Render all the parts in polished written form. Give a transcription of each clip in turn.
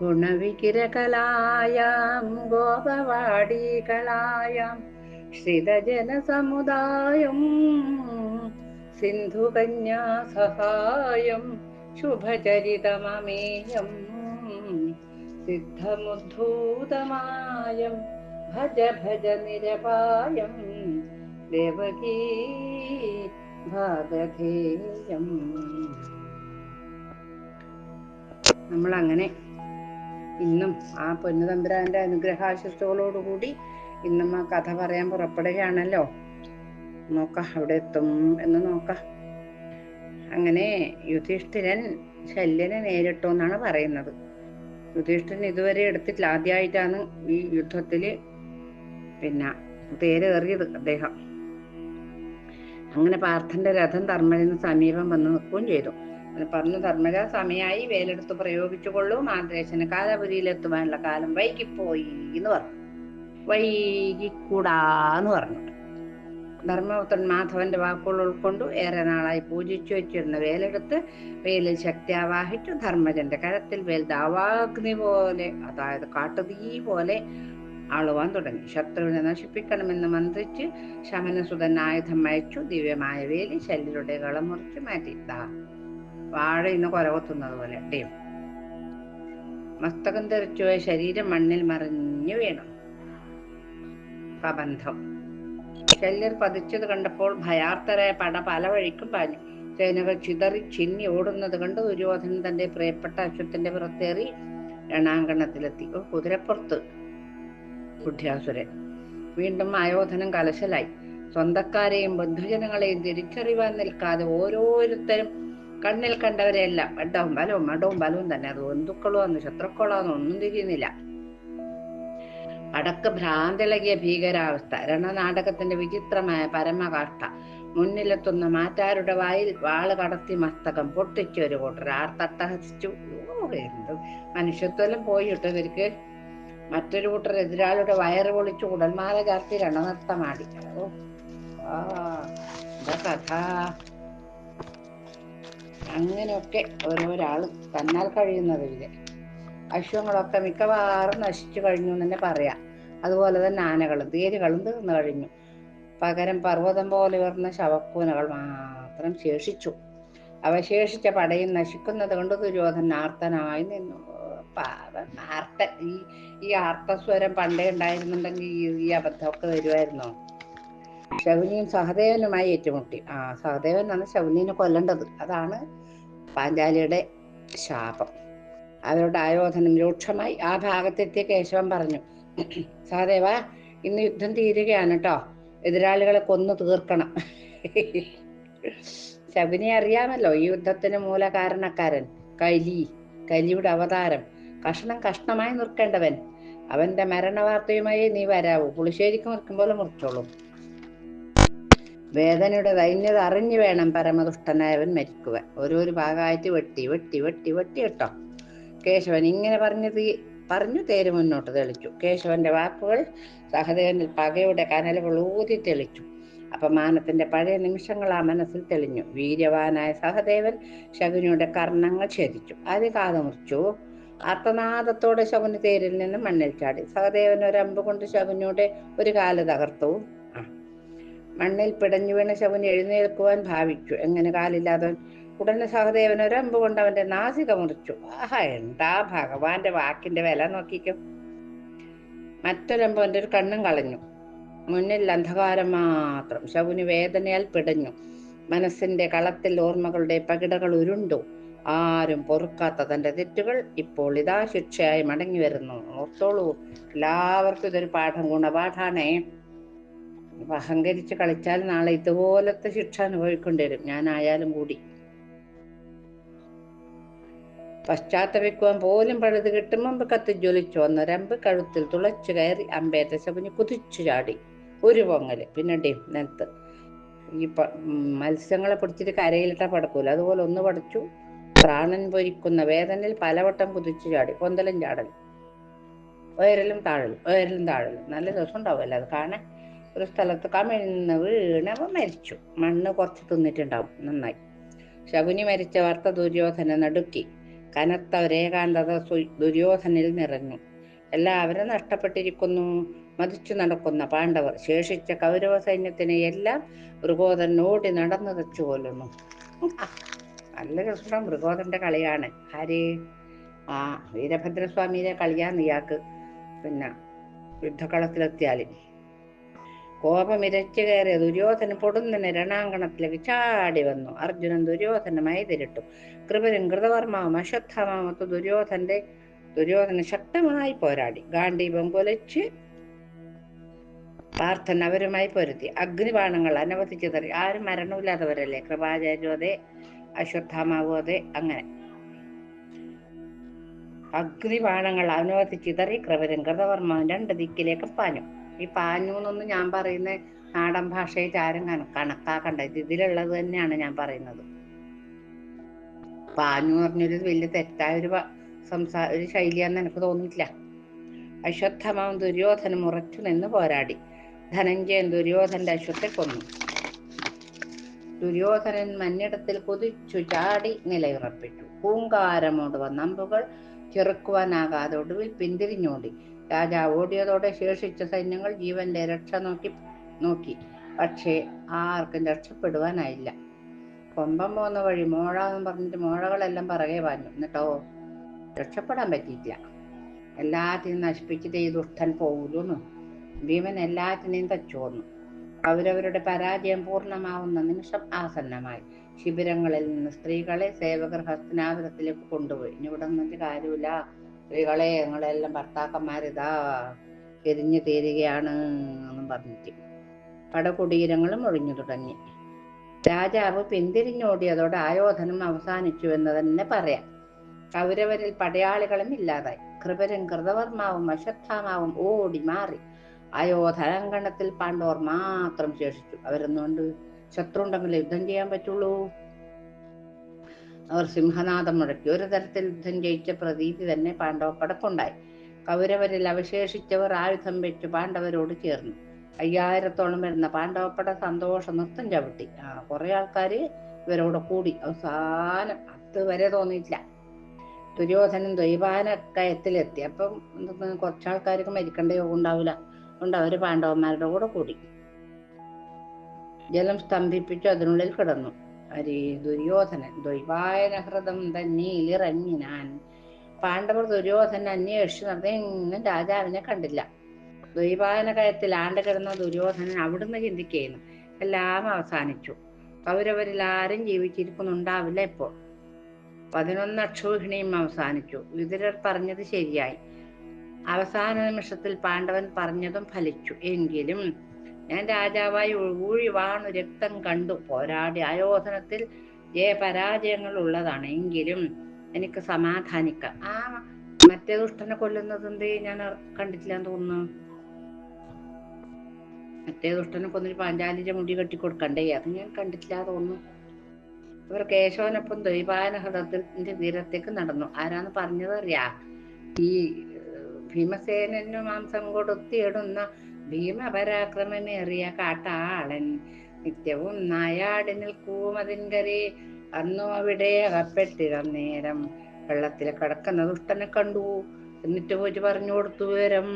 ഗുണവികിരകലായാം ഗോപവാടീകളായാം ശ്രിതജനസമുദായം സിന്ധുകന്യാ സഹായം ശുഭചരിതമമേയം സിദ്ധമുദ്ധൂതമായം ഭജ ഭജ നിരപായം ദേവകീ ഭാഗധേയം. നമ്മളങ്ങനെ ഇന്നും ആ പൊന്നുതമ്പുരാന്റെ അനുഗ്രഹാശിസ്സുകളോടുകൂടി ഇന്നും ആ കഥ പറയാൻ പുറപ്പെടുകയാണല്ലോ. നോക്കാം അവിടെ എത്തും എന്ന് നോക്കാം. അങ്ങനെ യുധിഷ്ഠിരൻ ശല്യനെ നേരിട്ടു എന്നാണ് പറയുന്നത്. യുധിഷ്ഠിരൻ ഇതുവരെ എടുത്തിട്ടില്ല, ആദ്യമായിട്ടാണ് ഈ യുദ്ധത്തില് തേരേറിയത് അദ്ദേഹം. അങ്ങനെ പാർത്ഥന്റെ രഥം ധർമ്മജന് സമീപം വന്ന് നിൽക്കുകയും ചെയ്തു. പറഞ്ഞു, ധർമ്മജ, സമയമായി, വേലെടുത്ത് പ്രയോഗിച്ചുകൊള്ളൂ, മാദ്രേശന് കാലപുരിയിലെത്തുവാനുള്ള കാലം വൈകിപ്പോയി എന്ന് പറഞ്ഞു. വൈകിക്കൂടാന്ന് പറഞ്ഞു. ധർമ്മപുത്രൻ മാധവന്റെ വാക്കുകൾ ഉൾക്കൊണ്ടു ഏറെ നാളായി പൂജിച്ചു വെച്ചിരുന്ന വേലെടുത്ത് വേലിൽ ശക്തി ആവാഹിച്ചു ധർമ്മജന്റെ കരത്തിൽ വേൽ ദാവാഗ്നി പോലെ, അതായത് കാട്ടുതീ പോലെ ആളുവാൻ തുടങ്ങി. ശത്രുവിനെ നശിപ്പിക്കണമെന്ന് മന്ത്രിച്ച് ശമനസുതൻ ആയുധം അയച്ചു. ദിവ്യമായ വേലി ശല്യരുടെ കളം മുറിച്ച് മാറ്റി. വാഴ ഇന്ന് കൊലകൊത്തുന്നത് പോലെ ഡേം മസ്തകം തെറിച്ചുപോയ ശരീരം മണ്ണിൽ മറിഞ്ഞു വീണു. പ്രബന്ധം. ശല്യർ പതിച്ചത് കണ്ടപ്പോൾ ഭയാർത്തരായ പട പല വഴിക്കും പാഞ്ഞു. സേനകൾ ചിതറി ചിന്നി ഓടുന്നത് കണ്ട് ദുര്യോധനൻ തന്റെ പ്രിയപ്പെട്ട അശ്വത്തിന്റെ പുറത്തേറി രണാങ്കണത്തിലെത്തി. കുതിരപ്പുറത്ത് ബുദ്ധ്യാസുരൻ. വീണ്ടും ആയോധനം കലശലായി. സ്വന്തക്കാരെയും ബന്ധുജനങ്ങളെയും തിരിച്ചറിവാൻ നിൽക്കാതെ ഓരോരുത്തരും കണ്ണിൽ കണ്ടവരെയെല്ലാം മടവും ബലവും തന്നെ. അത് ബന്ധുക്കളോ അന്ന് ശത്രുക്കളോ ഒന്നും തിരിയുന്നില്ല. അടക്ക് ഭ്രാന്തിളകിയ ഭീകരാവസ്ഥ. രണനാടകത്തിന്റെ വിചിത്രമായ പരമകാഷ്ഠ. മുന്നിലെത്തുന്ന മാറ്റാരുടെ വായിൽ വാള് കടത്തി മസ്തകം പൊട്ടിച്ചു ഒരു കൂട്ടർ ആർത്തട്ടഹസിച്ചു. എന്ത് മനുഷ്യത്വം പോയിട്ട് ഇവർക്ക്. മറ്റൊരു കൂട്ടർ എതിരാളിയുടെ വയറ് പൊളിച്ചു കുടൽമാല ചാർത്തി രണനൃത്തമാടി. കഥ. അങ്ങനെയൊക്കെ ഓരോരാള് തന്നാൽ കഴിയുന്നത് ഇതില്. അശ്വങ്ങളൊക്കെ മിക്കവാറും നശിച്ചു കഴിഞ്ഞു എന്ന് തന്നെ പറയാം. അതുപോലെ തന്നെ ആനകളും തേരുകളും തീർന്നു കഴിഞ്ഞു. പകരം പർവ്വതം പോലെ ഉയർന്ന ശവക്കൂനകൾ മാത്രം ശേഷിച്ചു. അവശേഷിച്ച പടയും നശിക്കുന്നത് കൊണ്ട് ദുര്യോധനൻ ആർത്തനായി നിന്നു. ആർത്തൻ. ഈ ആർത്തസ്വരം പണ്ടേ ഉണ്ടായിരുന്നുണ്ടെങ്കിൽ ഈ അബദ്ധമൊക്കെ വരുമായിരുന്നോ? ശകുനിയും സഹദേവനുമായി ഏറ്റുമുട്ടി. സഹദേവൻ ആണ് ശകുനിനെ കൊല്ലേണ്ടത്. അതാണ് പാഞ്ചാലിയുടെ ശാപം. അവരുടെ ആയോധനം രൂക്ഷമായി. ആ ഭാഗത്തെത്തിയ കേശവൻ പറഞ്ഞു, സഹദേവ, ഇന്ന് യുദ്ധം തീരുകയാണ് കേട്ടോ, എതിരാളികളെ കൊന്നു തീർക്കണം. ശകുനിയെ അറിയാമല്ലോ, ഈ യുദ്ധത്തിന് മൂലകാരണക്കാരൻ. കലിയുടെ അവതാരം, കഷ്ണമായി നിൽക്കേണ്ടവൻ. അവന്റെ മരണവാർത്തയുമായി നീ വരാവൂ. പുളിശ്ശേരിക്ക് മുറിക്കുമ്പോൾ മുറിച്ചോളൂ. വേദനയുടെ ദൈന്യത അറിഞ്ഞു വേണം പരമദുഷ്ടനായവൻ മരിക്കുവാൻ. ഓരോരു ഭാഗമായിട്ട് വെട്ടി കേട്ടോ. കേശവൻ ഇങ്ങനെ പറഞ്ഞു തേര് മുന്നോട്ട് തെളിച്ചു. കേശവന്റെ വാക്കുകൾ സഹദേവനിൽ പകയുടെ കനലുകൾ ഊതി തെളിച്ചു. അപമാനത്തിന്റെ പഴയ നിമിഷങ്ങൾ ആ മനസ്സിൽ തെളിഞ്ഞു. വീര്യവാനായ സഹദേവൻ ശകുനിയുടെ കർണങ്ങൾ ഛേദിച്ചു. കാത് മുറിച്ചു. ആർത്തനാദത്തോടെ ശകുനി തേരിൽ നിന്ന് മണ്ണിൽ ചാടി. സഹദേവൻ ഒരമ്പ് കൊണ്ട് ശകുനിയുടെ ഒരു കാല് തകർത്തു. മണ്ണിൽ പിടഞ്ഞു വീണ ശകുനി എഴുന്നേൽക്കുവാൻ ഭാവിച്ചു. എങ്ങനെ കാലില്ലാതെ? ഉടനെ സഹദേവൻ ഒരമ്പ് കൊണ്ട് അവന്റെ നാസിക മുറിച്ചു. എന്താ ഭഗവാന്റെ വാക്കിന്റെ വില നോക്കിക്കും. മറ്റൊരമ്പ് അവന്റെ ഒരു കണ്ണും കളഞ്ഞു. മുന്നിൽ അന്ധകാരം മാത്രം. ശകുനി വേദനയാൽ പിടഞ്ഞു. മനസ്സിന്റെ കളത്തിൽ ഓർമ്മകളുടെ പകിടകൾ ഉരുണ്ടു. ആരും പൊറുക്കാത്ത തന്റെ തെറ്റുകൾ ഇപ്പോൾ ഇതാ ശിക്ഷയായി മടങ്ങി വരുന്നു. ഓർത്തോളൂ, എല്ലാവർക്കും ഇതൊരു ഗുണപാഠാണേ. അഹങ്കരിച്ച് കളിച്ചാൽ നാളെ ഇതുപോലത്തെ ശിക്ഷ അനുഭവിക്കൊണ്ടിരും, ഞാനായാലും കൂടി. പശ്ചാത്തപിക്കുവാൻ പോലും പഴുത് കിട്ടും മുമ്പ് കത്തിജ്വലിച്ചു വന്നൊരമ്പ് കഴുത്തിൽ തുളച്ചു കയറി അമ്പേറ്റ ശകുനി കുതിച്ചു ചാടി. ഒരു പൊങ്ങല്. പിന്നെ നിലത്ത്. ഈ മത്സ്യങ്ങളെ പിടിച്ചിട്ട് കരയിലിട്ടാ പടക്കൂല, അതുപോലെ ഒന്ന് പടച്ചു. പ്രാണൻ പൊരിക്കുന്ന വേദനയിൽ പലവട്ടം കുതിച്ചു ചാടി. കൊന്തലും ചാടലും, ഉയരലും താഴലും. നല്ല രസം ഉണ്ടാവുമല്ലോ അത് കാണാൻ. ഒരു സ്ഥലത്ത് കമിഴ്ന്ന് വീണവ മരിച്ചു. മണ്ണ് കുറച്ച് തിന്നിട്ടുണ്ടാവും. നന്നായി. ശകുനി മരിച്ച വാർത്ത ദുര്യോധന നടുക്കി. കനത്ത ഒരേകാന്തത ദുര്യോധനിൽ നിറഞ്ഞു. എല്ലാവരും നഷ്ടപ്പെട്ടിരിക്കുന്നു. മതിച്ചു നടക്കുന്ന പാണ്ഡവർ. ശേഷിച്ച കൗരവ സൈന്യത്തിനെ എല്ലാം മൃഗോദരൻ ഓടി നടന്നു തച്ചു കൊല്ലുന്നു. നല്ല രസം. മൃഗോദരന്റെ കളിയാണ്. ആര്? ആ വീരഭദ്രസ്വാമിയുടെ കളിയാന്ന് ഇയാൾക്ക്. പിന്നെ യുദ്ധക്കളത്തിലെത്തിയാല് കോപമിരച്ചു കയറിയ ദുര്യോധന പൊടുന്നനെ രണാങ്കണത്തിലേക്ക് ചാടി വന്നു. അർജുനൻ ദുര്യോധനുമായി എതിരിട്ടു. കൃപരും കൃതവർമാവും അശ്വത്ഥാമാവത്ത് ദുര്യോധന ശക്തമായി പോരാടി. ഗാണ്ഡീപം കൊലച്ച് പാർത്ഥൻ അവരുമായി പൊരുത്തി. അഗ്നിബാണങ്ങൾ അനവധി ചിതറി. ആരും മരണമില്ലാത്തവരല്ലേ? കൃപാചാര്യരും അതെ, അശ്വത്ഥാമാവും അതെ. അങ്ങനെ അഗ്നിബാണങ്ങൾ അനവധി ചിതറി കൃപരും കൃതവർമാവും രണ്ട് ദിക്കിലേക്ക് പാഞ്ഞു. ഈ പാഞ്ഞു എന്നൊന്നും ഞാൻ പറയുന്ന നാടൻ ഭാഷയിൽ ആരും കണക്കാക്കണ്ട. ഇതിലുള്ളത് തന്നെയാണ് ഞാൻ പറയുന്നത്. പാഞ്ഞു പറഞ്ഞൊരു വലിയ തെറ്റായ ഒരു ശൈലിയാന്ന് എനിക്ക് തോന്നിയിട്ടില്ല. അശ്വത്ഥമാവും ദുര്യോധനം ഉറച്ചു നിന്ന് പോരാടി. ധനഞ്ജയൻ ദുര്യോധന്റെ അശ്വത്തെ കൊന്നു. ദുര്യോധനൻ മഞ്ഞിടത്തിൽ കുതിച്ചു ചാടി നിലയുറപ്പിച്ചു. പൂങ്കാരമോട് വന്ന അമ്പുകൾ ചെറുക്കുവാനാകാതെ ഒടുവിൽ പിന്തിരിഞ്ഞോടി. രാജാവ് ഓടിയതോടെ ശേഷിച്ച സൈന്യങ്ങൾ ജീവന്റെ രക്ഷ നോക്കി. പക്ഷേ ആർക്കും രക്ഷപ്പെടുവാനായില്ല. കൊമ്പം പോകുന്ന വഴി മോഴ എന്ന് പറഞ്ഞിട്ട് മോഴകളെല്ലാം പിറകെ പാഞ്ഞു. എന്നിട്ടോ രക്ഷപ്പെടാൻ പറ്റിയിട്ടില്ല. എല്ലാറ്റിനും നശിപ്പിച്ചിട്ട് ഈ ദുഷ്ടൻ പോകൂലൂന്ന്. ഭീമൻ എല്ലാറ്റിനെയും തച്ചു കൊന്നു. അവരവരുടെ പരാജയം പൂർണ്ണമാവുന്ന നിമിഷം ആസന്നമായി. ശിബിരങ്ങളിൽ നിന്ന് സ്ത്രീകളെ സേവകർ ഹസ്തിനാപുരത്തിലേക്ക് കൊണ്ടുപോയി. ഇനി ഇവിടെ നിന്നിട്ട് കാര്യമില്ല, സ്ത്രീകളെ ഞങ്ങളെല്ലാം ഭർത്താക്കന്മാരിതാ എരിഞ്ഞു തീരുകയാണ് എന്നും പറഞ്ഞിട്ട് പടകുടീരങ്ങളും ഒഴിഞ്ഞു തുടങ്ങി. രാജാവ് പിന്തിരിഞ്ഞോടിയതോടെ ആയോധനം അവസാനിച്ചു എന്ന് തന്നെ പറയാം. കൗരവരിൽ പടയാളികളും ഇല്ലാതായി. കൃപരും കൃതവർമാവും അശ്വത്ഥാമാവും ഓടി മാറി. ആയോധനാങ്കണത്തിൽ പാണ്ഡവർ മാത്രം ശേഷിച്ചു. അവരെന്നുകൊണ്ട് ശത്രുണ്ടെങ്കിൽ യുദ്ധം ചെയ്യാൻ പറ്റുള്ളൂ. അവർ സിംഹനാദം മുഴക്കി. ഒരു തരത്തിൽ യുദ്ധം ജയിച്ച പ്രതീതി തന്നെ പാണ്ഡവപ്പടക്കുണ്ടായി. കൗരവരിൽ അവശേഷിച്ചവർ ആയുധം വെച്ചു പാണ്ഡവരോട് ചേർന്നു. 5000-ഓളം വരുന്ന പാണ്ഡവപ്പട സന്തോഷ നൃത്തം ചവിട്ടി. കുറെ ആൾക്കാര് ഇവരോട് കൂടി. അവസാനം അതുവരെ തോന്നിയിട്ടില്ല. ദുര്യോധനൻ ദ്വൈപാനക്കയത്തിലെത്തി. അപ്പം കുറച്ചാൾക്കാർക്ക് മരിക്കേണ്ട യോഗം ഉണ്ടാവില്ല. അതുകൊണ്ട് അവര് പാണ്ഡവന്മാരുടെ കൂടെ കൂടി. ജലം സ്തംഭിപ്പിച്ചു അതിനുള്ളിൽ കിടന്നു. ദുര്യോധനൻ ദ്വൈപായനഹൃതം തന്നീലിറങ്ങിനാൻ. പാണ്ഡവർ ദുര്യോധനൻ അന്വേഷിച്ചു നടന്നെങ്ങും രാജാവിനെ കണ്ടില്ല. ദ്വൈപായന കയത്തിൽ ആണ്ട് കിടന്ന ദുര്യോധനൻ അവിടുന്ന് ചിന്തിക്കുന്നു. എല്ലാം അവസാനിച്ചു. കൗരവരിൽ ആരും ജീവിച്ചിരിക്കുന്നുണ്ടാവില്ല ഇപ്പോൾ. 11 അക്ഷൗഹിണിയും അവസാനിച്ചു. വിതുരർ പറഞ്ഞത് ശരിയായി. അവസാന നിമിഷത്തിൽ പാണ്ഡവൻ പറഞ്ഞതും ഫലിച്ചു. എങ്കിലും ഞാൻ രാജാവായി ഊഴി വാണു രക്തം കണ്ടു പോരാടി. ആയോധനത്തിൽ ജയപരാജയങ്ങൾ ഉള്ളതാണ്. എങ്കിലും എനിക്ക് സമാധാനിക്കാം. മറ്റേ ദുഷ്ടനെ കൊല്ലുന്നത് എന്തേ ഞാൻ കണ്ടിട്ടില്ലാന്ന് തോന്നുന്നു. മറ്റേ ദുഷ്ടനെ കൊന്നിട്ട് പാഞ്ചാലിന്റെ മുടി കെട്ടിക്കൊടുക്കണ്ടേ? അത് ഞാൻ കണ്ടിട്ടില്ല തോന്നുന്നു. ഇവർ കേശവനൊപ്പം ദ്വൈപായന ഹൃദയത്തിന്റെ തീരത്തേക്ക് നടന്നു. ആരാന്ന് പറഞ്ഞത് അറിയാ? ഈ ഭീമസേനു മാംസം കൊടുത്തിടുന്ന ഭീമപരാക്രമമേറിയ കാട്ടാളൻ. നിത്യവും നായാടി നിൽക്കൂമതിൻകരെ. അന്നു അവിടെ അകപ്പെട്ടിരുന്നേരം വെള്ളത്തിൽ കിടക്കുന്ന ദുഷ്ടനെ കണ്ടു. എന്നിട്ട് പോയി പറഞ്ഞു കൊടുത്തു വിവരം.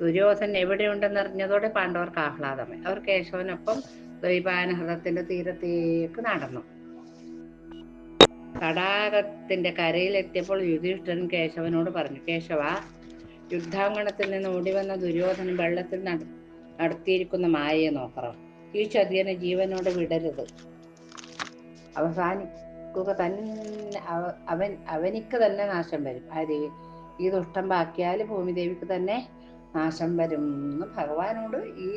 ദുര്യോധനൻ എവിടെയുണ്ടെന്നറിഞ്ഞതോടെ പാണ്ഡവർക്ക് ആഹ്ലാദമായി. അവർ കേശവനൊപ്പം ദ്വൈപായന ഹൃദയത്തിന്റെ തീരത്തേക്ക് നടന്നു. തടാകത്തിന്റെ കരയിലെത്തിയപ്പോൾ യുധിഷ്ഠിരൻ കേശവനോട് പറഞ്ഞു, കേശവ, യുദ്ധാങ്കണത്തിൽ നിന്ന് ഓടിവന്ന ദുര്യോധനൻ വെള്ളത്തിൽ നടത്തിയിരിക്കുന്ന മായയെ നോക്കണം. ഈ ചതിയനെ ജീവനോടെ വിടരുത്. അവസാനിക്കുക തന്നെ അവനിക്ക് തന്നെ നാശം വരും. ഈ ദുഷ്ടം ബാക്കിയാൽ ഭൂമിദേവിക്ക് തന്നെ നാശം വരും എന്ന് ഭഗവാനോട് ഈ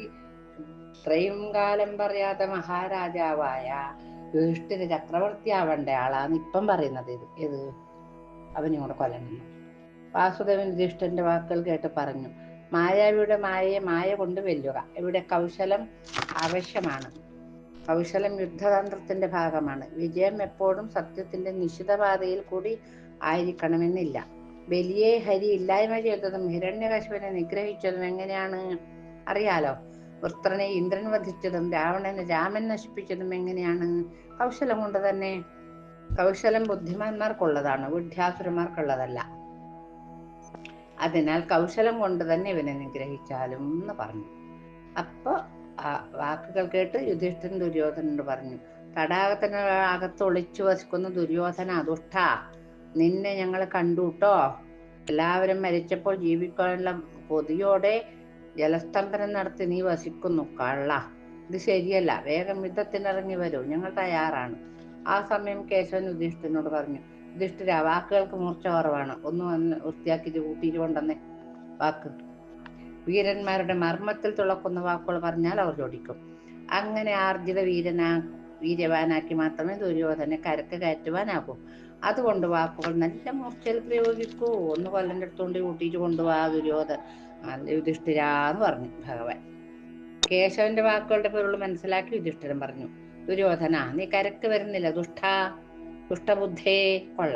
ഇത്രയും കാലം പറയാത്ത മഹാരാജാവായ യുധിഷ്ഠിര ചക്രവർത്തി ആവേണ്ട ആളാന്ന് ഇപ്പം പറയുന്നത്. ഇത് അവനോട് കൊല്ലണം. വാസുദേവൻ യുധിഷ്ഠിരന്റെ വാക്കുകൾ കേട്ട് പറഞ്ഞു, മായാവിയുടെ മായയെ മായ കൊണ്ട് വെല്ലുക. ഇവിടെ കൗശലം ആവശ്യമാണ്. കൗശലം യുദ്ധതന്ത്രത്തിന്റെ ഭാഗമാണ്. വിജയം എപ്പോഴും സത്യത്തിന്റെ നിശ്ചിതപാതയിൽ കൂടി ആയിരിക്കണമെന്നില്ല. ബലിയെ ഹരി ഇല്ലായ്മ ചെയ്തതും ഹിരണ്യകശിപനെ നിഗ്രഹിച്ചതും എങ്ങനെയാണ് അറിയാലോ. വൃത്രനെ ഇന്ദ്രൻ വധിച്ചതും രാവണനെ രാമൻ നശിപ്പിച്ചതും എങ്ങനെയാണ്? കൗശലം കൊണ്ട് തന്നെ. കൗശലം ബുദ്ധിമാന്മാർക്കുള്ളതാണ്, വിഡ്ഢാസുരന്മാർക്കുള്ളതല്ല. അതിനാൽ കൗശലം കൊണ്ട് തന്നെ ഇവനെ നിഗ്രഹിച്ചാലും എന്ന് പറഞ്ഞു. അപ്പൊ ആ വാക്കുകൾ കേട്ട് യുധിഷ്ഠിരൻ ദുര്യോധനോട് പറഞ്ഞു, തടാകത്തിന് അകത്ത് ഒളിച്ചു വസിക്കുന്ന ദുര്യോധന ദുഷ്ട, നിന്നെ ഞങ്ങൾ കണ്ടുട്ടോ. എല്ലാവരും മരിച്ചപ്പോൾ ജീവിക്കാനുള്ള കൊതിയോടെ ജലസ്തംഭനം നടത്തി നീ വസിക്കുന്നു. കള്ള, ഇത് ശരിയല്ല. വേഗം യുദ്ധത്തിനിറങ്ങി വരൂ, ഞങ്ങൾ തയ്യാറാണ്. ആ സമയം കേശവൻ യുധിഷ്ഠിരനോട് പറഞ്ഞു, യുധിഷ്ഠിര, വാക്കുകൾക്ക് മൂർച്ച കുറവാണ്. ഒന്ന് വന്ന് വൃത്തിയാക്കി കൂട്ടിയിട്ട് കൊണ്ടെന്നേ വാക്ക്. വീരന്മാരുടെ മർമ്മത്തിൽ തുളക്കുന്ന വാക്കുകൾ പറഞ്ഞാൽ അവർ ചോദിക്കും. അങ്ങനെ ആർജിത വീര്യവാനാക്കി മാത്രമേ ദുര്യോധനെ കരക്ക് കയറ്റുവാനാകൂ. അതുകൊണ്ട് വാക്കുകൾ നല്ല മൂർച്ചയിൽ പ്രയോഗിക്കൂ. ഒന്ന് കൊല്ലൻ്റെ അടുത്തുകൊണ്ട് കൂട്ടിയിട്ട് കൊണ്ടുപോവാ യുധിഷ്ഠിരാന്ന് പറഞ്ഞു ഭഗവാൻ. കേശവന്റെ വാക്കുകളുടെ പൊരുൾ മനസ്സിലാക്കി യുധിഷ്ഠിരൻ പറഞ്ഞു, ദുര്യോധന, നീ കരക്ക് വരുന്നില്ല. ദുഷ്ടബുദ്ധേ, കൊള്ള.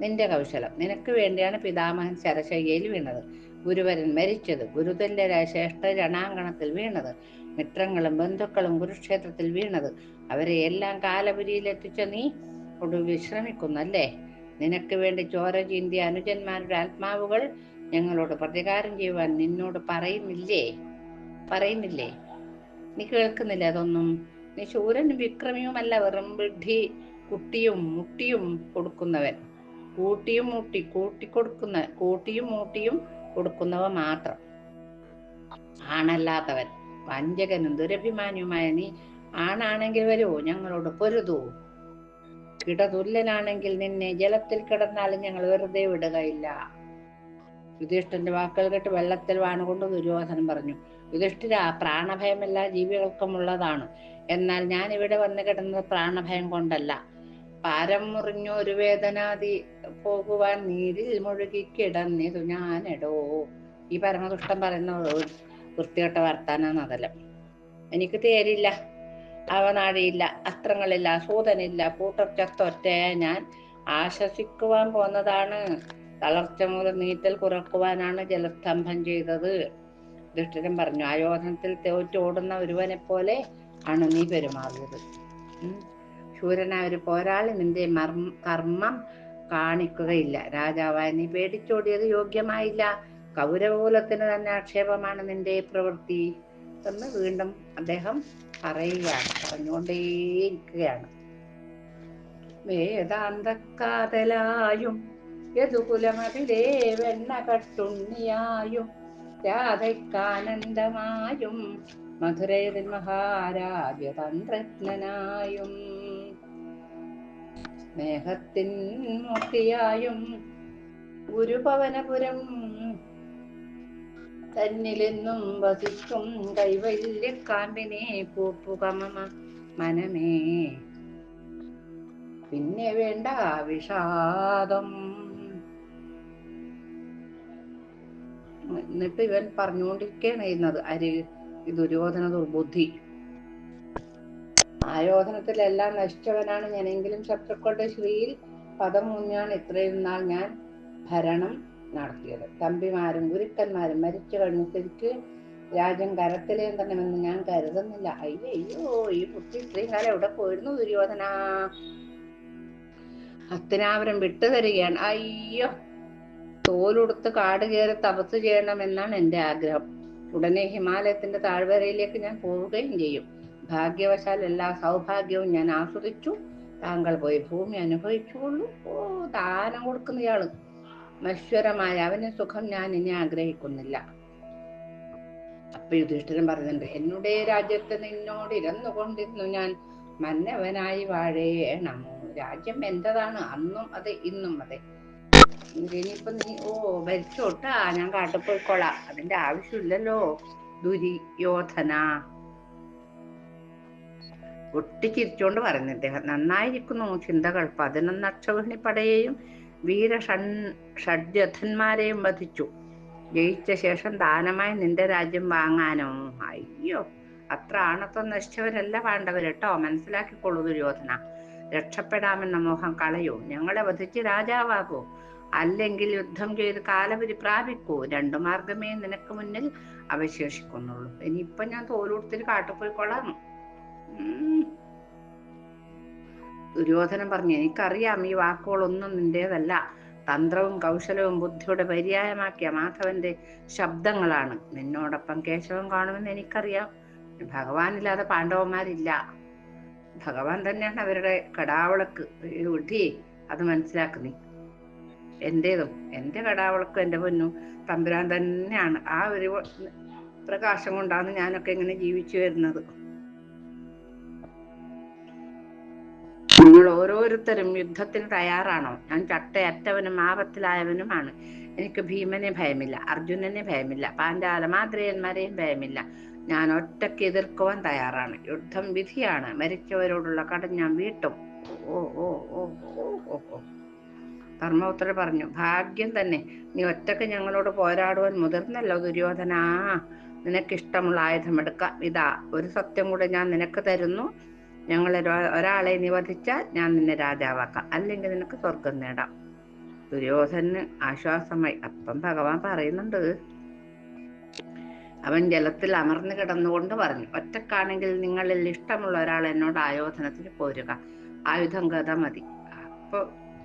നിന്റെ കൗശലം. നിനക്ക് വേണ്ടിയാണ് പിതാമഹൻ ശരശയ്യയിൽ വീണത്, ഗുരുവരൻ മരിച്ചത്, ഗുരുതുല്യരായ ശ്രേഷ്ഠ രണാങ്കണത്തിൽ വീണത്, മിത്രങ്ങളും ബന്ധുക്കളും കുരുക്ഷേത്രത്തിൽ വീണത്, അവരെ എല്ലാം കാലപുരിയിലെത്തിച്ച നീ ഒടുവിൽ വിശ്രമിക്കുന്നല്ലേ? നിനക്ക് വേണ്ടി ചോര ചീന്തിയ അനുജന്മാരുടെ ആത്മാവുകൾ ഞങ്ങളോട് പ്രതികാരം ചെയ്യുവാൻ നിന്നോട് പറയുന്നില്ലേ? നീ കേൾക്കുന്നില്ല അതൊന്നും? നീ ശൂരനും വിക്രമിയുമല്ല, വെറും വിഡ്ഢി, കുട്ടിയും മുട്ടിയും കൊടുക്കുന്നവൻ. കൂട്ടിയും മൂട്ടിയും കൊടുക്കുന്നവ മാത്രം. ആണല്ലാത്തവൻ, വഞ്ചകനും ദുരഭിമാനിയുമായ നീ ആണാണെങ്കിൽ വരൂ, ഞങ്ങളോട് പൊരുതൂ. കിടതുല്യനാണെങ്കിൽ നിന്നെ ജലത്തിൽ കിടന്നാലും ഞങ്ങൾ വെറുതെ വിടുകയില്ല. യുധിഷ്ഠിരന്റെ വാക്കുകൾ കേട്ട് വെള്ളത്തിൽ വാണുകൊണ്ട് ദുര്യോധനൻ പറഞ്ഞു, യുധിഷ്ഠിര, പ്രാണഭയം എല്ലാ ജീവികൾക്കും ഉള്ളതാണ്. എന്നാൽ ഞാൻ ഇവിടെ വന്നു കിടന്നത് പ്രാണഭയം കൊണ്ടല്ല. പാരം മുറിഞ്ഞൊരു വേദനാതി പോകുവാൻ നീരിൽ മുഴുകി കിടന്നിതു ഞാനെടോ. ഈ പരമദുഷ്ടം പറയുന്ന വൃത്തികെട്ട വർത്താനാണ് അതെല്ലാം. എനിക്ക് തേരില്ല, അവനാഴിയില്ല, അസ്ത്രങ്ങളില്ല, സൂതനില്ല, കൂട്ടച്ചത്തൊറ്റ ഞാൻ ആശ്വസിക്കുവാൻ പോന്നതാണ്. തളർച്ച മൂലം നീറ്റൽ കുറക്കുവാനാണ് ജലസ്തംഭം ചെയ്തത്. യുധിഷ്ഠിരൻ പറഞ്ഞു, ആയോധനത്തിൽ തോറ്റോടുന്ന ഒരുവനെ പോലെ ആണ് നീ പെരുമാറിയത്. ശൂരനായ ഒരു പോരാളി നിന്റെ കർമ്മം കാണിക്കുകയില്ല. രാജാവായ നീ പേടിച്ചോടിയത് യോഗ്യമായില്ല. കൗരവകുലത്തിന് തന്നെ ആക്ഷേപമാണ് നിന്റെ പ്രവൃത്തി എന്ന് വീണ്ടും അദ്ദേഹം പറഞ്ഞുകൊണ്ടേയിരിക്കുകയാണ്. വേദാന്തക്കാതലായും യദുകുലമതിലേ വെണ്ണ കട്ടുണ്ണിയായും രാധയ്ക്കാനന്ദമായും മധുരയിൽ മഹാരാജ്യതന്ത്രജ്ഞനായും സ്നേഹത്തിൻ മൂർത്തിയായും ഗുരുപവനപുരം തന്നിലെന്നും വസിക്കും കൈവല്യക്കാമ്പിനെ പൂപ്പുക മമ മനമേ. പിന്നെ വേണ്ട വിഷാദം. എന്നിട്ട് ഇവൻ പറഞ്ഞുകൊണ്ടിരിക്കുകയാണ് ചെയ്യുന്നത്. ദുര്യോധന ദുർബുദ്ധി. ആയോധനത്തിലെല്ലാം നശിച്ചവനാണ് ഞാനെങ്കിലും ശത്രുക്കളുടെ ശ്രീയിൽ പദമൂന്നാണ് ഇത്രയും നാൾ ഞാൻ ഭരണം നടത്തിയത്. തമ്പിമാരും ഗുരുക്കന്മാരും മരിച്ചു കഴിഞ്ഞ സ്ഥിതിക്ക് രാജ്യം കരത്തിലേന്തണമെന്ന് ഞാൻ കരുതുന്നില്ല. അയ്യോ, ഈ ബുദ്ധി ഇത്രയും കാലം എവിടെ പോയിരുന്നു ദുര്യോധന? ഹസ്തിനാപുരം വിട്ടുതരികയാണ്. അയ്യോ, തോലുടുത്ത് കാട് കയറി തപസ് ചെയ്യണമെന്നാണ് എൻ്റെ ആഗ്രഹം. ഉടനെ ഹിമാലയത്തിന്റെ താഴ്വരയിലേക്ക് ഞാൻ പോവുകയും ചെയ്യും. ഭാഗ്യവശാൽ എല്ലാ സൗഭാഗ്യവും ഞാൻ ആസ്വദിച്ചു. താങ്കൾ പോയി ഭൂമി അനുഭവിച്ചുകൊള്ളൂ. ദാനം കൊടുക്കുന്ന ഇയാള് നശ്വരമായ അവന് സുഖം ഞാൻ ഇനി ആഗ്രഹിക്കുന്നില്ല. അപ്പൊ യുധിഷ്ഠിരൻ പറയുന്നുണ്ട്, എന്നുടെ രാജ്യത്ത് നിന്നോട് ഇരുന്നുകൊണ്ടിരുന്നു ഞാൻ മന്നവനായി വാഴേണമോ. രാജ്യം എന്റേതാണ്, അന്നും അതെ ഇന്നും അതെ. ഇനിയിപ്പൊ നീ ഭരിച്ചോട്ടാ, ഞാൻ കാട്ടിൽ പോയിക്കോളാം, അതിന്റെ ആവശ്യമില്ലല്ലോ ദുര്യോധന. ഒട്ടിച്ചിരിച്ചുകൊണ്ട് പറയുന്നു ഇദ്ദേഹം. നന്നായിരിക്കുന്നു ചിന്തകൾ. 11 അക്ഷൗഹിണിപ്പടയെയും ഷഡ്ജഥന്മാരെയും വധിച്ചു. ജയിച്ച ശേഷം ദാനമായി നിന്റെ രാജ്യം വാങ്ങാനോ? അയ്യോ, അത്ര ആണത്വം നശിച്ചവരല്ല പാണ്ഡവർ കേട്ടോ, മനസ്സിലാക്കിക്കൊള്ളൂ ദുര്യോധന. രക്ഷപ്പെടാമെന്ന മോഹം കളയൂ. ഞങ്ങളെ വധിച്ച് രാജാവാകൂ, അല്ലെങ്കിൽ യുദ്ധം ചെയ്ത് കാലപരി പ്രാപിക്കൂ. 2 മാർഗമേ നിനക്ക് മുന്നിൽ അവശേഷിക്കുന്നുള്ളൂ. ഇനിയിപ്പൊ ഞാൻ തോലുകൊടുത്തിട്ട് കാട്ടിൽ പോയിക്കൊള്ളാം. ദുര്യോധനൻ പറഞ്ഞു, എനിക്കറിയാം ഈ വാക്കുകളൊന്നും നിന്റേതല്ല. തന്ത്രവും കൗശലവും ബുദ്ധിയുടെ പര്യായമാക്കിയ മാധവന്റെ ശബ്ദങ്ങളാണ്. നിന്നോടൊപ്പം കേശവൻ കാണുമെന്ന് എനിക്കറിയാം. ഭഗവാനില്ലാതെ പാണ്ഡവന്മാരില്ല. ഭഗവാൻ തന്നെയാണ് അവരുടെ കടാവളക്ക്. വിഡ്ഢി, അത് മനസ്സിലാക്കുന്നേ. എന്റേതും എന്റെ കടാവളക്കും എന്റെ പൊന്നും തമ്പുരാൻ തന്നെയാണ്. ആ ഒരു പ്രകാശം കൊണ്ടാണ് ഞാനൊക്കെ ഇങ്ങനെ ജീവിച്ചു വരുന്നത്. നിങ്ങൾ ഓരോരുത്തരും യുദ്ധത്തിന് തയ്യാറാണോ? ഞാൻ ചട്ടയറ്റവനും ആപത്തിലായവനുമാണ്. എനിക്ക് ഭീമനെ ഭയമില്ല, അർജുനനെ ഭയമില്ല, പാഞ്ചാല മാദ്രയന്മാരെയും ഭയമില്ല. ഞാൻ ഒറ്റയ്ക്ക് എതിർക്കുവാൻ തയ്യാറാണ്. യുദ്ധം വിധിയാണ്. മരിച്ചവരോടുള്ള കടം ഞാൻ വീട്ടും. ഓ ഓ ഓ ഓ ഓ ഓ ധർമ്മപുത്രർ പറഞ്ഞു, ഭാഗ്യം തന്നെ, നീ ഒറ്റയ്ക്ക് ഞങ്ങളോട് പോരാടുവാൻ മുതിർന്നല്ലോ ദുര്യോധനാ. നിനക്കിഷ്ടമുള്ള ആയുധമെടുക്കാം. ഇതാ ഒരു സത്യം കൂടെ ഞാൻ നിനക്ക് തരുന്നു. ഞങ്ങളെ ഒരാളെ നിവധിച്ചാൽ ഞാൻ നിന്നെ രാജാവാക്കാം, അല്ലെങ്കിൽ നിനക്ക് സ്വർഗം നേടാം. ദുര്യോധനന് ആശ്വാസമായി. അപ്പം ഭഗവാൻ പറയുന്നുണ്ട്, അവൻ ജലത്തിൽ അമർന്നു കിടന്നുകൊണ്ട് പറഞ്ഞു, ഒറ്റക്കാണെങ്കിൽ നിങ്ങളിൽ ഇഷ്ടമുള്ള ഒരാൾ എന്നോട് ആയോധനത്തിന് പോരുക. ആയുധം ഗത മതി. അപ്പൊ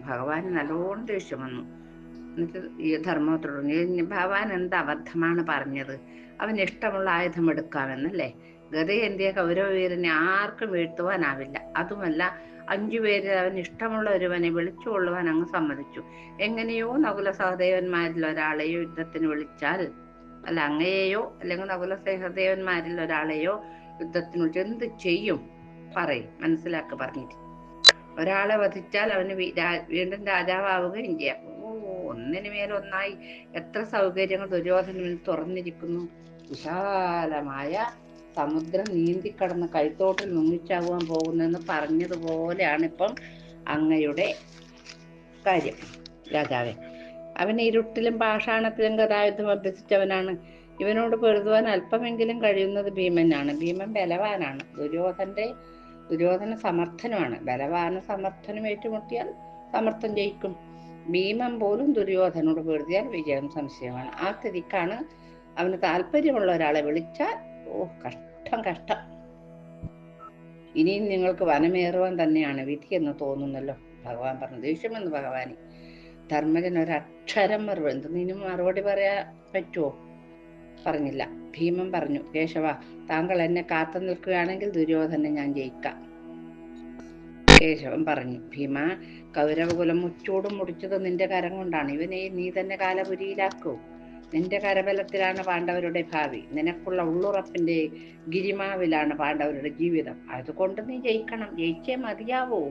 ഭഗവാൻ നല്ലോണം ദേഷ്യം വന്നു. എന്നിട്ട് ഈ ധർമ്മപുത്രൻ, ഭഗവാൻ എന്ത് അബദ്ധമാണ് പറഞ്ഞത്? അവന് ഇഷ്ടമുള്ള ആയുധം എടുക്കാമെന്നല്ലേ? ഗതയേന്തിയ കൗരവവീരനെ ആർക്കും വീഴ്ത്തുവാനാവില്ല. അതുമല്ല, 5 പേരിൽ അവന് ഇഷ്ടമുള്ള ഒരുവനെ വിളിച്ചുകൊള്ളുവാൻ അങ്ങ് സമ്മതിച്ചു. എങ്ങനെയോ നകുല സഹദേവന്മാരിൽ ഒരാളെയോ യുദ്ധത്തിന് വിളിച്ചാൽ, അല്ല അങ്ങയെയോ അല്ലെങ്കിൽ നകുല സഹദേവന്മാരിൽ ഒരാളെയോ യുദ്ധത്തിന് വിളിച്ച് എന്ത് ചെയ്യും? പറയും, മനസ്സിലാക്കി പറഞ്ഞിട്ട്. ഒരാളെ വധിച്ചാൽ അവന് വീണ്ടും രാജാവുകയും ചെയ്യാം. ഒന്നിനു മേലൊന്നായി എത്ര സൗകര്യങ്ങൾ ദുര്യോധനന് തുറന്നിരിക്കുന്നു. വിശാലമായ സമുദ്രം നീന്തിക്കടന്ന് കൈത്തോട്ടിൽ മുങ്ങിച്ചാകുവാൻ പോകുന്നെന്ന് പറഞ്ഞതുപോലെയാണ് ഇപ്പം അങ്ങയുടെ കാര്യം രാജാവേ. അവൻ ഇരുട്ടിലും പാഷാണത്തിലും ഗതായുധം അഭ്യസിച്ചവനാണ്. ഇവനോട് പൊരുതുവാൻ അല്പമെങ്കിലും കഴിയുന്നത് ഭീമനാണ്. ഭീമൻ ബലവാനാണ്. ദുര്യോധന സമർത്ഥനുമാണ്. ബലവാനും സമർത്ഥനും ഏറ്റുമുട്ടിയാൽ സമർത്ഥൻ ജയിക്കും. ഭീമൻ പോലും ദുര്യോധനോട് പൊരുതിയാൽ വിജയം സംശയമാണ്. ആ സ്ഥിതിക്കാണ് അവന് താല്പര്യമുള്ള ഒരാളെ വിളിച്ചാൽ കഷ്ടം. ഇനിയും നിങ്ങൾക്ക് വനമേറുവാൻ തന്നെയാണ് വിധി എന്ന് തോന്നുന്നല്ലോ, ഭഗവാൻ പറഞ്ഞു. ദേഷ്യമെന്ന് ഭഗവാന്. ധർമ്മജൻ ഒരക്ഷരം മറുപടി പറയാൻ പറ്റുമോ? പറഞ്ഞില്ല. ഭീമൻ പറഞ്ഞു, കേശവ, താങ്കൾ എന്നെ കാത്തു നിൽക്കുകയാണെങ്കിൽ ദുര്യോധനെ ഞാൻ ജയിക്കാം. കേശവൻ പറഞ്ഞു, ഭീമ, കൗരവകുലം മുച്ചൂടും മുടിച്ചത് നിന്റെ കരം കൊണ്ടാണ്. ഇവനെ നീ തന്നെ കാലപുരിയിലാക്കൂ. നിന്റെ കരബലത്തിലാണ് പാണ്ഡവരുടെ ഭാവി. നിനക്കുള്ള ഉള്ളുറപ്പിന്റെ ഗിരിമാവിലാണ് പാണ്ഡവരുടെ ജീവിതം. അതുകൊണ്ട് നീ ജയിക്കണം. ജയിച്ചേ മതിയാവൂ.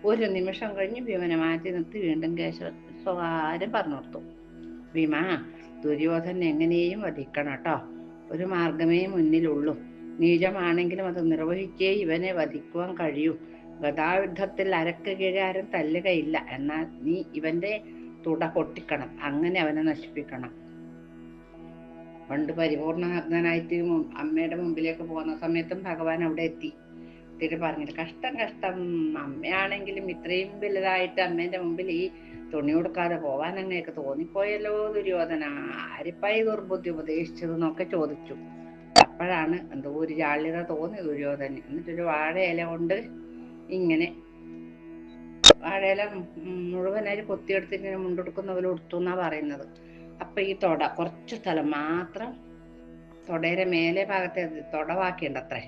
ഒരു നിമിഷം കഴിഞ്ഞ് ഭീമനെ മാറ്റി നിർത്തി വീണ്ടും കേശവൻ സ്വകാര്യം പറഞ്ഞു കൊടുത്തു. ഭീമ, ദുര്യോധന എങ്ങനെയും വധിക്കണം കേട്ടോ. ഒരു മാർഗമേ മുന്നിലുള്ളൂ. നീചമാണെങ്കിലും അത് നിർവഹിച്ചേ ഇവനെ വധിക്കുവാൻ കഴിയൂ. ഗതായുദ്ധത്തിൽ അരക്ക് കീഴാരും തല്ലുകയില്ല. എന്നാൽ നീ ഇവന്റെ തുട പൊട്ടിക്കണം. അങ്ങനെ അവനെ നശിപ്പിക്കണം. പണ്ട് പരിപൂർണ നഗ്നനായിട്ട് അമ്മയുടെ മുമ്പിലേക്ക് പോകുന്ന സമയത്തും ഭഗവാൻ അവിടെ എത്തി. എന്നിട്ട് പറഞ്ഞിട്ട്, കഷ്ടം, അമ്മയാണെങ്കിലും ഇത്രയും വലുതായിട്ട് അമ്മേന്റെ മുമ്പിൽ ഈ തുണി കൊടുക്കാതെ പോവാൻ അങ്ങനെയൊക്കെ തോന്നിപ്പോയല്ലോ ദുര്യോധന. ആരിപ്പായി ദുർബുദ്ധി ഉപദേശിച്ചതെന്നൊക്കെ ചോദിച്ചു. അപ്പോഴാണ് എന്തോ ഒരു ജാള്യത തോന്നി ദുര്യോധന്. എന്നിട്ടൊരു വാഴയില കൊണ്ട് ഇങ്ങനെ വാഴയില മുഴുവനായി കൊത്തിയെടുത്ത് ഇങ്ങനെ മുണ്ടെടുക്കുന്നവർ കൊടുത്തു എന്നാ പറയുന്നത്. അപ്പൊ ഈ കുറച്ച് സ്ഥലം മാത്രം തൊടയുടെ മേലെ ഭാഗത്തെ തൊടവാക്കിയുണ്ടത്രേ.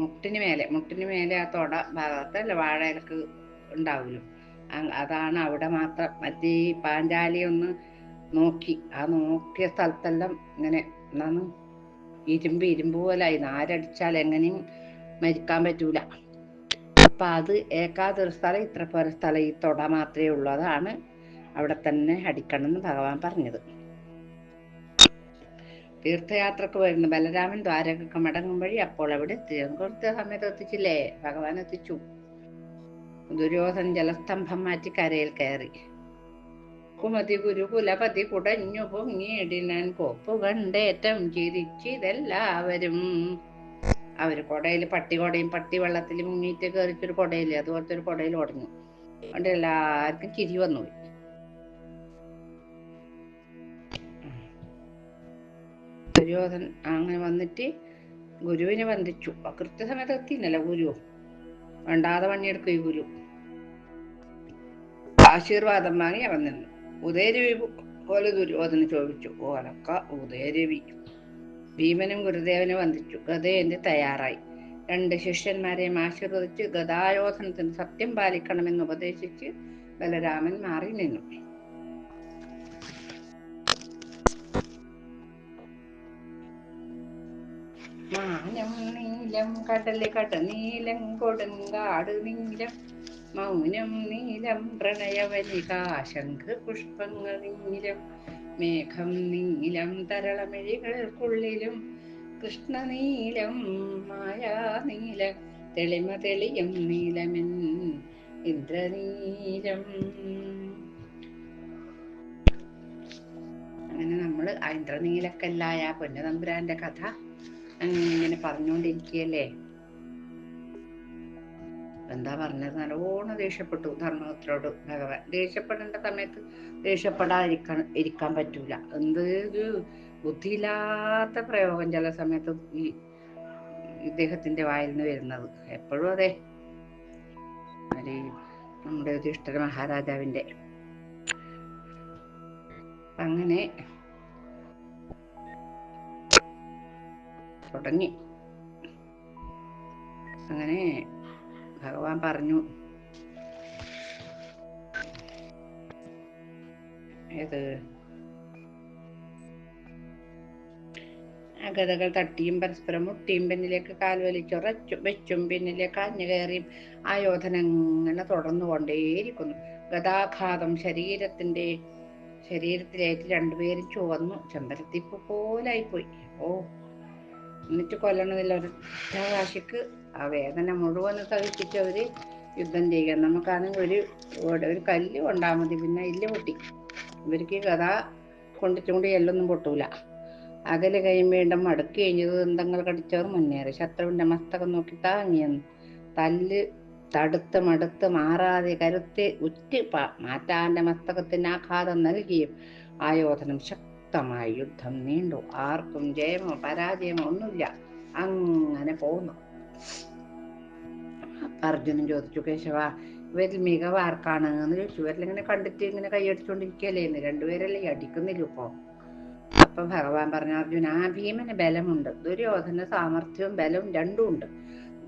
മുട്ടിന് മേലെ ആ തൊട ഭാഗത്തല്ല വാഴയിലക്ക് ഉണ്ടാവുമല്ലോ, അതാണ് അവിടെ മാത്രം. മറ്റേ പാഞ്ചാലി ഒന്ന് നോക്കി, ആ നോക്കിയ സ്ഥലത്തെല്ലാം ഇങ്ങനെ എന്നാന്ന് ഇരുമ്പ് പോലായി. ആരടിച്ചാൽ എങ്ങനെയും മരിക്കാൻ പറ്റൂല. അപ്പൊ അത് ഏക്കാതൊരു സ്ഥലം, ഇത്ര പോര സ്ഥലം ഈ തൊട മാത്രമേ ഉള്ളൂ. അതാണ് അവിടെ തന്നെ അടിക്കണം എന്ന് ഭഗവാൻ പറഞ്ഞത്. തീർത്ഥയാത്രക്ക് വരുന്ന ബലരാമൻ ദ്വാരക മടങ്ങും വഴി അപ്പോൾ അവിടെ കൊടുത്ത സമയത്ത് എത്തിച്ചില്ലേ? ഭഗവാൻ എത്തിച്ചു. ദുര്യോധൻ ജലസ്തംഭം മാറ്റി കരയിൽ കയറി. കുമതി ഗുരുകുലപതി കുടഞ്ഞു പൊങ്ങിയിടിനാൻ കോപ്പു കണ്ടേറ്റം ചിരിച്ചിതെല്ലാവരും. അവര് കൊടയിൽ പട്ടികൊടയും പട്ടി വെള്ളത്തിൽ മുങ്ങിയിട്ട് കയറിച്ചൊരു കൊടയില്ലേ, അതുപോലത്തെ ഒരു കൊടയിൽ ഉടഞ്ഞു. അതുകൊണ്ട് എല്ലാവർക്കും ചിരി വന്നുപോയി. ദുര്യോധൻ അങ്ങനെ വന്നിട്ട് ഗുരുവിനെ വന്ദിച്ചു. കൃത്യസമയത്ത് എത്തിയില്ലല്ലോ ഗുരു. വേണ്ടാതെ പണിയെടുക്കും ഈ ഗുരു. ആശീർവാദം വാങ്ങി അവൻ നിന്നു. ഉദയരവി പോലെ ദുര്യോധന ചോദിച്ചു. ഓലക്ക ഉദയരവി. ഭീമനും ഗുരുദേവനെ വന്ദിച്ചു. ഗദയേന്തി തയ്യാറായി. രണ്ട് ശിഷ്യന്മാരെയും ആശീർവദിച്ച് ഗദായോധനത്തിന് സത്യം പാലിക്കണമെന്ന് ഉപദേശിച്ച് ബലരാമൻ മാറി നിന്നു. മാനം നീലം കടല് കടനീലം കൊടുങ്കാട് നീലം മൗനം നീലം പ്രണയവനിക ശംഖ് പുഷ്പങ്ങൾ നീലം മേഘം നീലം തരളമിഴികൾക്കുള്ളിലും കൃഷ്ണനീലം മായാ നീലം തെളിമ തെളിയം നീലമെൻ ഇന്ദ്രനീലം. അങ്ങനെ നമ്മൾ ഇന്ദ്രനീലക്കല്ലായ പൊന്നതമ്പുരാന്റെ കഥ അങ്ങനെ പറഞ്ഞുകൊണ്ടിരിക്കുകയല്ലേ. എന്താ പറഞ്ഞത്? നല്ലോണം ദേഷ്യപ്പെട്ടു ധർമ്മപുത്രരോട് ഭഗവാൻ. ദേഷ്യപ്പെടേണ്ട സമയത്ത് ഇരിക്കാൻ പറ്റൂല. എന്തൊരു ബുദ്ധിയില്ലാത്ത പ്രയോഗം ചില സമയത്ത് ഈ ഇദ്ദേഹത്തിന്റെ വായിൽ നിന്ന് വരുന്നത്. എപ്പോഴും അതെ. നമ്മുടെ യുധിഷ്ഠിര മഹാരാജാവിന്റെ. അങ്ങനെ തുടങ്ങി. അങ്ങനെ ഭഗവാൻ പറഞ്ഞു, ഗതകൾ തട്ടിയും പരസ്പരം മുട്ടിയും പിന്നിലേക്ക് കാൽവലിച്ചുറച്ചു വെച്ചും പിന്നിലേക്ക് അഞ്ഞു കയറിയും ആയോധനങ്ങനെ തുടർന്നു കൊണ്ടേയിരിക്കുന്നു. ഗതാഘാതം ശരീരത്തിലേറ്റ് രണ്ടുപേരും ചുവന്നു ചെമ്പരത്തിപ്പ് പോലായിപ്പോയി. എന്നിട്ട് കൊല്ലണതില്ല. ഒരൊറ്റ വാശിക്ക് ആ വേദന മുഴുവൻ സഹിപ്പിച്ചവര് യുദ്ധം ചെയ്യുക. നമുക്കാണെങ്കിൽ ഒരു കല്ല് കൊണ്ടാൽ മതി, പിന്നെ ഇല്ല പൊട്ടി. ഇവർക്ക് കഥ കൊണ്ടിച്ചുകൊണ്ട് എല്ലൊന്നും പൊട്ടൂല. അകല് കഴിയുമ്പേണ്ടും അടുക്കി കഴിഞ്ഞത് ദന്തങ്ങൾ കടിച്ചവർ മുന്നേറി. ശത്രുവിന്റെ മസ്തകം നോക്കി താങ്ങിയെന്ന് തല്ല് തടുത്ത് മടുത്ത് മാറാതെ കരുത്തെ മാറ്റാന്റെ മസ്തകത്തിന് ആഘാതം നൽകിയും ആയോധനം ശക്തമായ യുദ്ധം നീണ്ടു. ആർക്കും ജയമോ പരാജയമോ ഒന്നുമില്ല. അങ്ങനെ പോകുന്നു. അർജുനൻ ചോദിച്ചു, കേശവ, ഇവരിൽ മികവ് ആർക്കാണ് എന്ന് ചോദിച്ചു. ഇവരിലിങ്ങനെ കണ്ടിട്ട് ഇങ്ങനെ കൈയടിച്ചുകൊണ്ടിരിക്കുകയല്ലേ എന്ന്. രണ്ടുപേരല്ലേ അടിക്കുന്നില്ല ഇപ്പോ. അപ്പൊ ഭഗവാൻ പറഞ്ഞു, അർജുന, ഭീമന് ബലമുണ്ട്, ദുര്യോധന സാമർഥ്യവും ബലവും രണ്ടും ഉണ്ട്.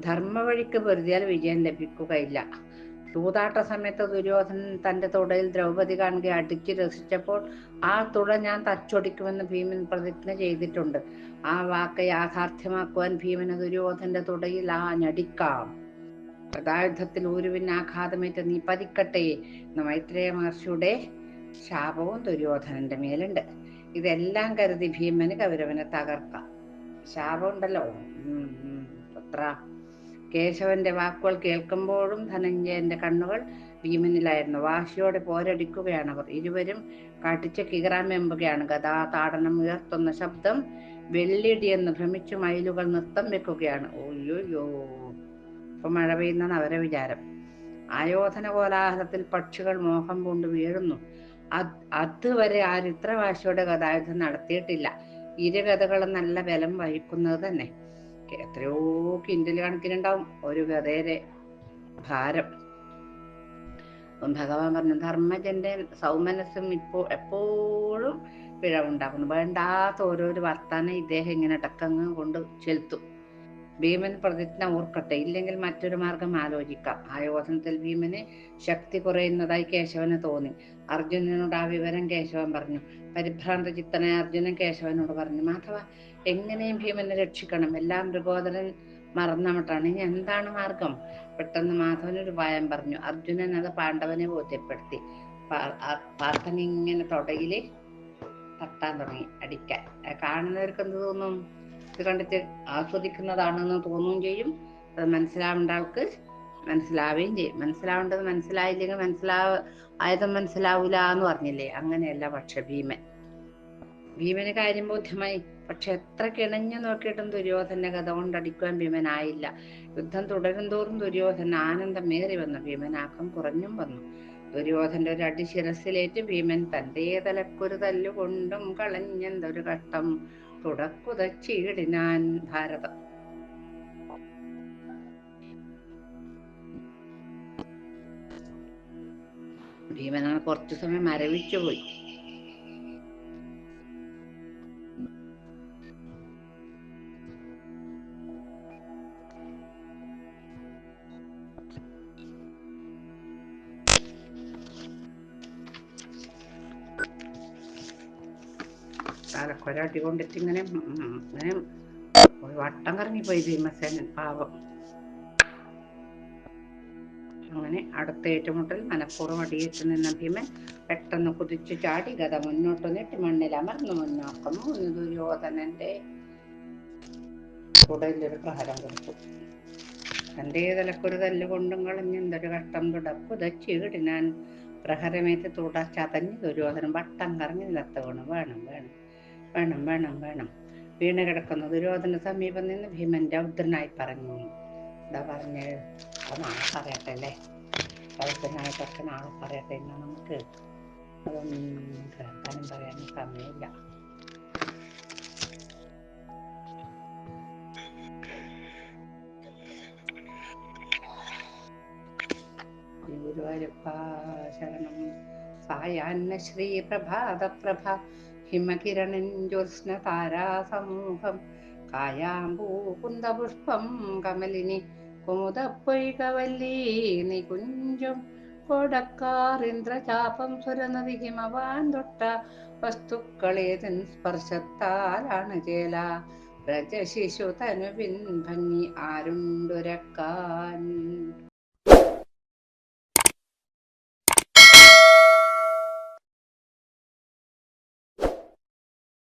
ധർമ്മ വഴിക്ക് പൊരുതിയാൽ വിജയം ലഭിക്കുകയില്ല. ചൂതാട്ട സമയത്ത് ദുര്യോധനൻ തന്റെ തുടയിൽ ദ്രൗപദി കാണുക അടിച്ച് രസിച്ചപ്പോൾ ആ തുട ഞാൻ തച്ചൊടിക്കുമെന്ന് ഭീമൻ പ്രതിജ്ഞ ചെയ്തിട്ടുണ്ട്. ആ വാക്ക് യാഥാർത്ഥ്യമാക്കുവാൻ ഭീമന് ദുര്യോധന്റെ തുടയിൽ ഞടിക്കാം. ഗതായുദ്ധത്തിൽ ഊരുവിന് ആഘാതമേറ്റ് നീ പതിക്കട്ടെ എന്ന് മൈത്രേയ മഹർഷിയുടെ ശാപവും ദുര്യോധനന്റെ മേലുണ്ട്. ഇതെല്ലാം കരുതി ഭീമന് കൗരവനെ തകർക്കാം. ശാപം ഉണ്ടല്ലോ പുത്ര. കേശവന്റെ വാക്കുകൾ കേൾക്കുമ്പോഴും ധനഞ്ജയന്റെ കണ്ണുകൾ ഭീമനിലായിരുന്നു. വാശിയോടെ പോരടിക്കുകയാണ് അവർ. ഇരുവരും കാട്ടിച്ച് കീറാമെമ്പുകയാണ്. ഗദാതാടനം ഉയർത്തുന്ന ശബ്ദം വെള്ളിടിയെന്ന് ഭ്രമിച്ചു മയിലുകൾ നൃത്തം വെക്കുകയാണ്. ഓയ്യോയ്യോ, ഇപ്പൊ മഴ പെയ്യുന്നാണ് അവരെ വിചാരം. ആയോധന കോലാഹലത്തിൽ പക്ഷികൾ മോഹം കൊണ്ട് വീഴുന്നു. അതുവരെ ആരും ഇത്ര വാശിയോടെ ഗതായുധം നടത്തിയിട്ടില്ല. ഇരുഗതകളും നല്ല ബലം വഹിക്കുന്നത് തന്നെ. എത്രയോ കിൻഡൽ കണക്കിനുണ്ടാവും ഒരു ഗതയുടെ ഭാരം. ഭഗവാൻ പറഞ്ഞു, ധർമ്മജന്റെ സൗമനസ്സും എപ്പോഴും പിഴവുണ്ടാക്കുന്നു. വേണ്ടാത്ത ഓരോരോ വർത്താനം ഇദ്ദേഹം ഇങ്ങനെ ടക്കങ്ങ് കൊണ്ട് ചെലുത്തും. ഭീമൻ പ്രതിജ്ഞ ഓർക്കട്ടെ, ഇല്ലെങ്കിൽ മറ്റൊരു മാർഗം ആലോചിക്കാം. ആയോധനത്തിൽ ഭീമന് ശക്തി കുറയുന്നതായി കേശവന് തോന്നി. അർജുനനോട് ആ വിവരം കേശവൻ പറഞ്ഞു. പരിഭ്രാന്ത ചിത്തനായ അർജുനൻ കേശവനോട് പറഞ്ഞു, മാധവ, എങ്ങനെയും ഭീമനെ രക്ഷിക്കണം. എല്ലാം മൃഗോദരൻ മറന്നമട്ടാണ്. ഇനി എന്താണ് മാർഗം? പെട്ടെന്ന് മാധവനൊരു ഉപായം പറഞ്ഞു. അർജുനൻ അത് പാണ്ഡവനെ ബോധ്യപ്പെടുത്തി. പാർത്ഥൻ ഇങ്ങനെ തുടയില് തട്ടാൻ തുടങ്ങി, അടിക്കാൻ. കാണുന്നവർക്ക് എന്ത് തോന്നും? ഇത് കണ്ടിട്ട് ആസ്വദിക്കുന്നതാണെന്ന് തോന്നുകയും ചെയ്യും. അത് മനസ്സിലാവേണ്ട ആൾക്ക് മനസ്സിലാവുകയും ചെയ്യും. മനസ്സിലാവേണ്ടത് മനസ്സിലായില്ലെങ്കിൽ ആയതും മനസ്സിലാവൂല എന്ന് പറഞ്ഞില്ലേ? അങ്ങനെയല്ല. പക്ഷെ ഭീമന് കാര്യം ബോധ്യമായി. പക്ഷെ എത്ര കിണഞ്ഞു നോക്കിയിട്ടും ദുര്യോധന കഥ കൊണ്ടടിക്കുവാൻ ഭീമനായില്ല. യുദ്ധം തുടരും തോറും ദുര്യോധന ആനന്ദമേറി വന്നു. ഭീമനാക്കം കുറഞ്ഞും വന്നു. ദുര്യോധന്റെ ഒരു അടി ശിരസിലേറ്റ് ഭീമൻ തന്റെ തലക്കൊരു തല്ലുകൊണ്ടും കളഞ്ഞെന്തൊരു കഷ്ടം തുടക്കുതച്ചീടിനാൻ. ഭാരതം. ഭീമനാണ് കുറച്ചു സമയം മരവിച്ചു പോയി. തലക്കൊരാട്ടി കൊണ്ടിട്ട് ഇങ്ങനെ ഒരു വട്ടം കറങ്ങിപ്പോയി ഭീമസേനൻ പാവം. അങ്ങനെ അടുത്ത ഏറ്റുമുട്ടൽ മനഃപൂർവ്വം അടിയേറ്റു നിന്ന ഭീമൻ പെട്ടെന്ന് കുതിച്ചു ചാടി ഗദ മുന്നോട്ട് നീട്ടി മണ്ണിൽ അമർന്നു മുന്നോക്കം ദുര്യോധനന്റെ തുടയിലൊരു പ്രഹരം കൊടുത്തു. തന്റെ തലക്കൊരു തല്ലുകൊണ്ടും കളഞ്ഞെന്തൊരു കഷ്ടം തുടപ്പുതച്ചിടിനാൻ. പ്രഹരമേറ്റ് തുടച്ചതഞ്ഞ് ദുര്യോധനൻ വട്ടം കറങ്ങി നിലത്ത് വീണു. വേണം വേണം വേണം വേണം വേണം വീണ് കിടക്കുന്ന ദുര്യോധന സമീപം നിന്ന് ഭീമൻ രൗദ്രനായി പറഞ്ഞു. എന്താ പറഞ്ഞ് അത് നാളെ പറയട്ടെ അല്ലേ, രൗദ്രനായിട്ടൊക്കെ നാളെ പറയട്ടെ. ഇന്ന് നമുക്ക് അതൊന്നും കേൾക്കാനും പറയാനും സമയമില്ല. ഗുരുവായൂരപ്പ ശരണം. സായാഹ്ന ശ്രീ പ്രഭാതപ്രഭ ഹിമകിരണൻ ജ്യോത്സ്ന താരാസമൂഹം കായാമ്പൂ കുന്തപുഷ്പം കമലിനി കുമുദപ്പൊയ്കവല്ലീ നികുഞ്ചം കോടക്കാറിന്ദ്രചാപം സുരനദി ഹിമവാൻ തൊട്ട വസ്തുക്കളേതൻ സ്പർശത്താലാണ് ചേല വ്രജശിശു തനുവിൻ ഭംഗി ആരുണ്ടുരക്കാൻ.